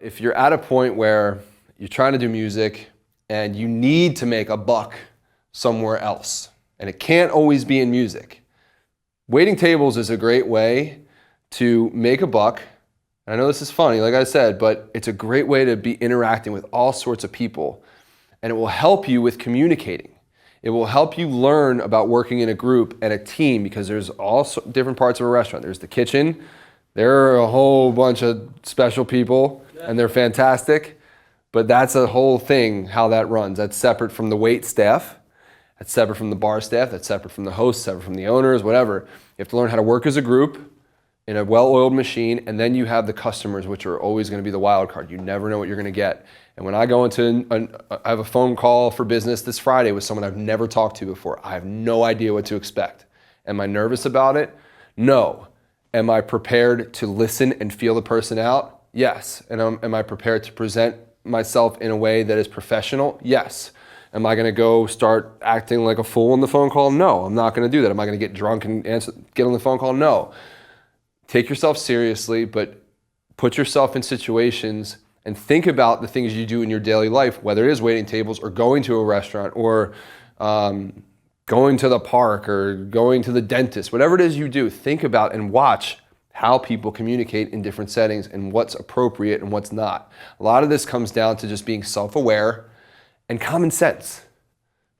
If you're at a point where you're trying to do music and you need to make a buck somewhere else, and it can't always be in music, waiting tables is a great way to make a buck. And I know this is funny, like I said, but it's a great way to be interacting with all sorts of people. And it will help you with communicating. It will help you learn about working in a group and a team, because there's all different parts of a restaurant. There's the kitchen. There are a whole bunch of special people, and they're fantastic. But that's a whole thing, how that runs. That's separate from the wait staff. That's separate from the bar staff. That's separate from the hosts, separate from the owners, whatever. You have to learn how to work as a group in a well-oiled machine, and then you have the customers, which are always going to be the wild card. You never know what you're going to get. And when I go into, I have a phone call for business this Friday with someone I've never talked to before. I have no idea what to expect. Am I nervous about it? No. Am I prepared to listen and feel the person out? Yes. And am I prepared to present myself in a way that is professional? Yes. Am I going to go start acting like a fool on the phone call? No, I'm not going to do that. Am I going to get drunk and get on the phone call? No. Take yourself seriously, but put yourself in situations and think about the things you do in your daily life, whether it is waiting tables or going to a restaurant or going to the park or going to the dentist, whatever it is you do, think about and watch how people communicate in different settings and what's appropriate and what's not. A lot of this comes down to just being self-aware and common sense.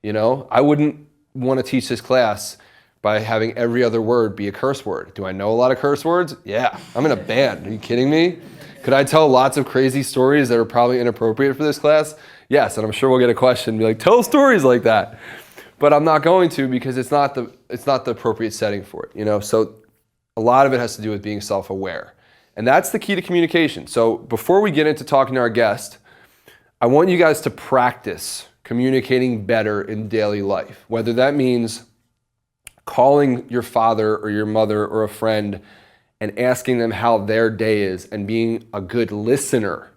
You know, I wouldn't want to teach this class by having every other word be a curse word. Do I know a lot of curse words? Yeah, I'm in a band. Are you kidding me? Could I tell lots of crazy stories that are probably inappropriate for this class? Yes, and I'm sure we'll get a question and be like, tell stories like that. But I'm not going to, because it's not the appropriate setting for it, you know? So a lot of it has to do with being self-aware. And that's the key to communication. So before we get into talking to our guest, I want you guys to practice communicating better in daily life, whether that means calling your father or your mother or a friend and asking them how their day is and being a good listener.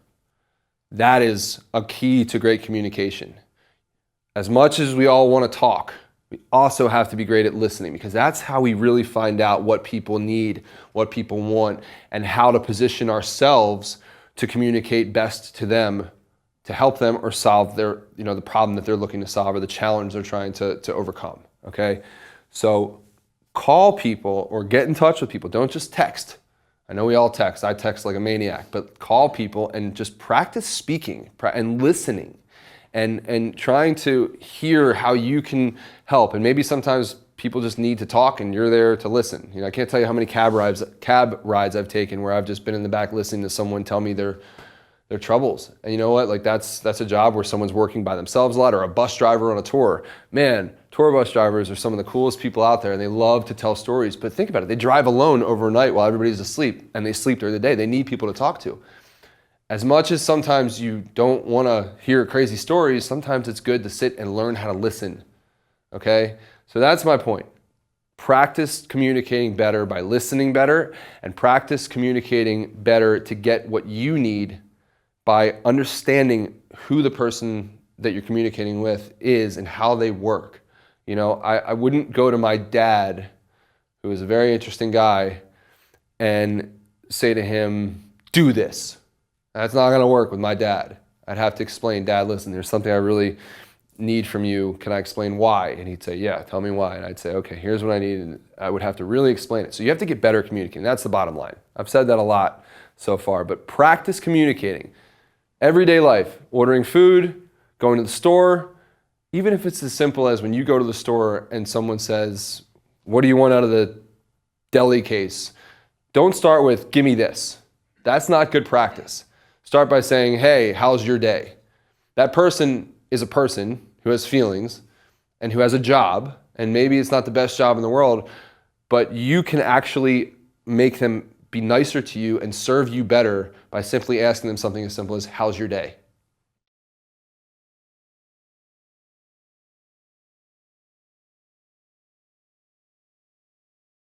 That is a key to great communication. As much as we all want to talk, we also have to be great at listening, because that's how we really find out what people need, what people want, and how to position ourselves to communicate best to them, to help them or solve their, the problem that they're looking to solve or the challenge they're trying to overcome, okay? So call people or get in touch with people. Don't just text. I know we all text. I text like a maniac, but call people and just practice speaking and listening and trying to hear how you can help. And maybe sometimes people just need to talk and you're there to listen. I can't tell you how many cab rides I've taken where I've just been in the back listening to someone tell me their troubles. And you know what? Like that's a job where someone's working by themselves a lot, or a bus driver on a tour. Man, tour bus drivers are some of the coolest people out there, and they love to tell stories. But think about it. They drive alone overnight while everybody's asleep, and they sleep during the day. They need people to talk to. As much as sometimes you don't want to hear crazy stories, sometimes it's good to sit and learn how to listen. Okay? So that's my point. Practice communicating better by listening better, and practice communicating better to get what you need by understanding who the person that you're communicating with is and how they work. I wouldn't go to my dad, who is a very interesting guy, and say to him, do this. That's not gonna work with my dad. I'd have to explain, Dad, listen, there's something I really need from you. Can I explain why? And he'd say, yeah, tell me why. And I'd say, okay, here's what I need. And I would have to really explain it. So you have to get better at communicating. That's the bottom line. I've said that a lot so far, but practice communicating. Everyday life, ordering food, going to the store, even if it's as simple as when you go to the store and someone says, what do you want out of the deli case? Don't start with, give me this. That's not good practice. Start by saying, hey, how's your day? That person is a person who has feelings and who has a job, and maybe it's not the best job in the world, but you can actually make them be nicer to you and serve you better by simply asking them something as simple as, how's your day?